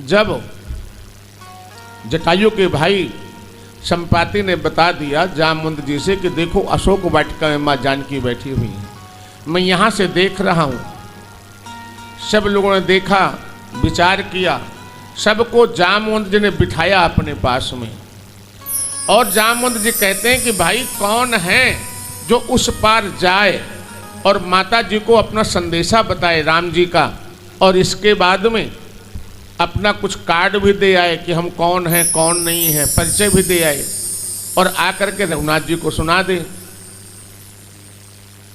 जब जटायु के भाई संपाति ने बता दिया जामवंत जी से कि देखो अशोक वाटिका में माँ जानकी बैठी हुई है, मैं यहाँ से देख रहा हूँ। सब लोगों ने देखा, विचार किया, सबको जामवंत जी ने बिठाया अपने पास में। और जामवंत जी कहते हैं कि भाई कौन है जो उस पार जाए और माता जी को अपना संदेशा बताए राम जी का, और इसके बाद में अपना कुछ कार्ड भी दे आए कि हम कौन हैं कौन नहीं है, परिचय भी दे आए और आकर के रघुनाथ जी को सुना दे।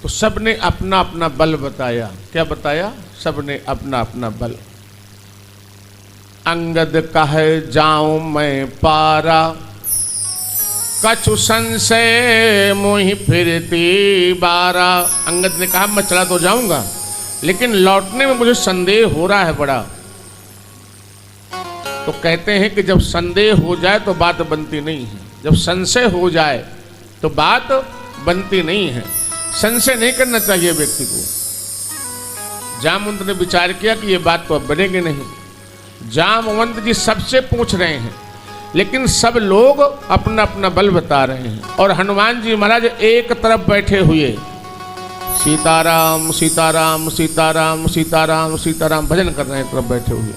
तो सबने अपना अपना बल बताया। क्या बताया? सबने अपना अपना बल। अंगद कहे जाऊं मैं पारा, कछु संशय मोहि फिरती बारा। अंगद ने कहा मैं चला तो जाऊंगा, लेकिन लौटने में मुझे संदेह हो रहा है बड़ा। तो कहते हैं कि जब संदेह हो जाए तो बात बनती नहीं है, जब संशय हो जाए तो बात बनती नहीं है। संशय नहीं करना चाहिए व्यक्ति को। जामवंत ने विचार किया कि ये बात तो अब बनेगी नहीं। जामवंत जी सबसे पूछ रहे हैं, लेकिन सब लोग अपना अपना बल बता रहे हैं। और हनुमान जी महाराज एक तरफ बैठे हुए सीताराम सीताराम सीताराम सीताराम सीताराम भजन कर रहे हैं, तरफ बैठे हुए।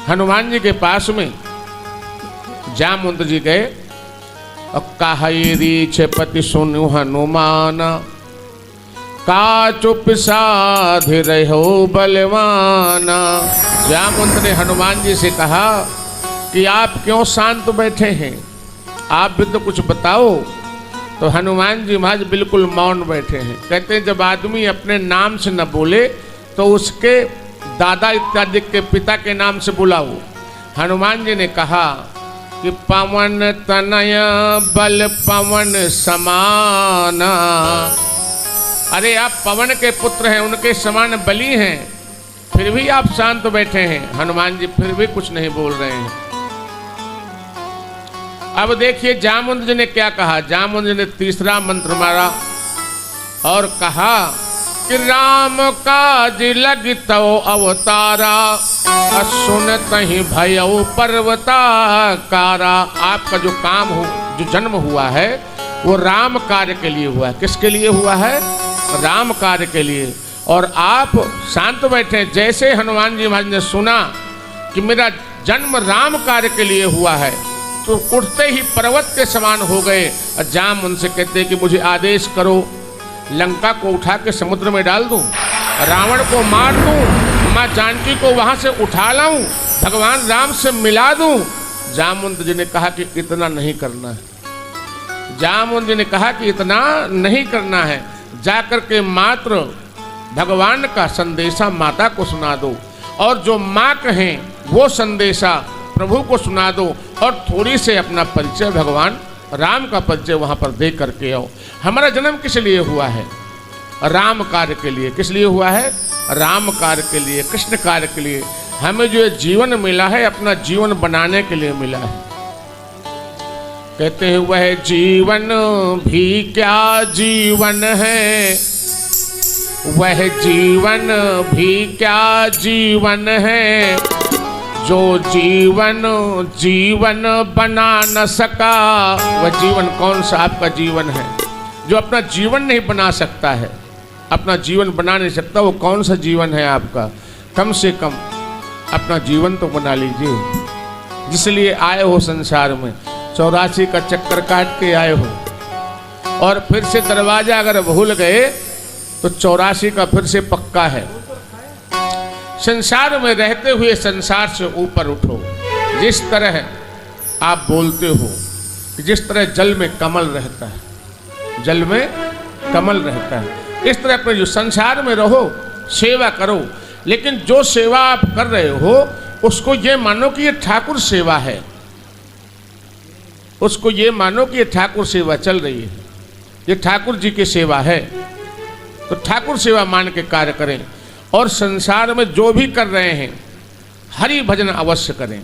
हनुमान जी के पास में जामवंत जी गए और कहे रीछ पति सुनु हनुमान, का चुप साधि रहो बलवाना। जामवंत ने हनुमान जी से कहा कि आप क्यों शांत बैठे हैं, आप भी तो कुछ बताओ। तो हनुमान जी महाराज बिल्कुल मौन बैठे हैं। कहते हैं जब आदमी अपने नाम से न बोले तो उसके दादा इत्यादि के पिता के नाम से बुलाओ। हनुमान जी ने कहा कि पवन तनय बल पवन समाना। अरे आप पवन के पुत्र हैं, उनके समान बली हैं, फिर भी आप शांत बैठे हैं। हनुमान जी फिर भी कुछ नहीं बोल रहे हैं। अब देखिए जामवंत जी ने क्या कहा। जामवंत जी ने तीसरा मंत्र मारा और कहा कि राम काज लगितो अवतारा, सुनत ही भयउ पर्वताकारा। आपका जो काम हो, जो जन्म हुआ है वो राम कार्य के लिए हुआ है। किसके लिए हुआ है? राम कार्य के लिए। और आप शांत बैठे। जैसे हनुमान जी महाराज ने सुना कि मेरा जन्म राम कार्य के लिए हुआ है, तो उठते ही पर्वत के समान हो गए। जाम उनसे कहते कि मुझे आदेश करो, लंका को उठा के समुद्र में डाल दूं, रावण को मार दूं, माँ जानकी को वहां से उठा लाऊं, भगवान राम से मिला दूं। जामवंत जी ने कहा कि इतना नहीं करना है। जामवंत जी ने कहा कि इतना नहीं करना है, जाकर के मात्र भगवान का संदेशा माता को सुना दो, और जो माँ कहें वो संदेशा प्रभु को सुना दो, और थोड़ी से अपना परिचय भगवान राम का परिचय वहाँ पर दे करके आओ। हमारा जन्म किस लिए हुआ है? राम कार्य के लिए। किस लिए हुआ है? राम कार्य के लिए, कृष्ण कार्य के लिए। हमें जो जीवन मिला है अपना जीवन बनाने के लिए मिला है। कहते हैं वह जीवन भी क्या जीवन है, वह जीवन भी क्या जीवन है, जो जीवन जीवन बना न सका। वह जीवन कौन सा आपका जीवन है जो अपना जीवन नहीं बना सकता है? अपना जीवन बना नहीं सकता, वो कौन सा जीवन है आपका? कम से कम अपना जीवन तो बना लीजिए। जिसलिए आए हो संसार में, 84 का चक्कर काट के आए हो, और फिर से दरवाजा अगर भूल गए तो 84 का फिर से पक्का है। संसार में रहते हुए संसार से ऊपर उठो। जिस तरह आप बोलते हो कि जिस तरह जल में कमल रहता है, जल में कमल रहता है, इस तरह अपने जो संसार में रहो, सेवा करो। लेकिन जो सेवा आप कर रहे हो उसको ये मानो कि ये ठाकुर सेवा है, उसको ये मानो कि ये ठाकुर सेवा चल रही है, ये ठाकुर जी की सेवा है। तो ठाकुर सेवा मान के कार्य करें, और संसार में जो भी कर रहे हैं हरि भजन अवश्य करें।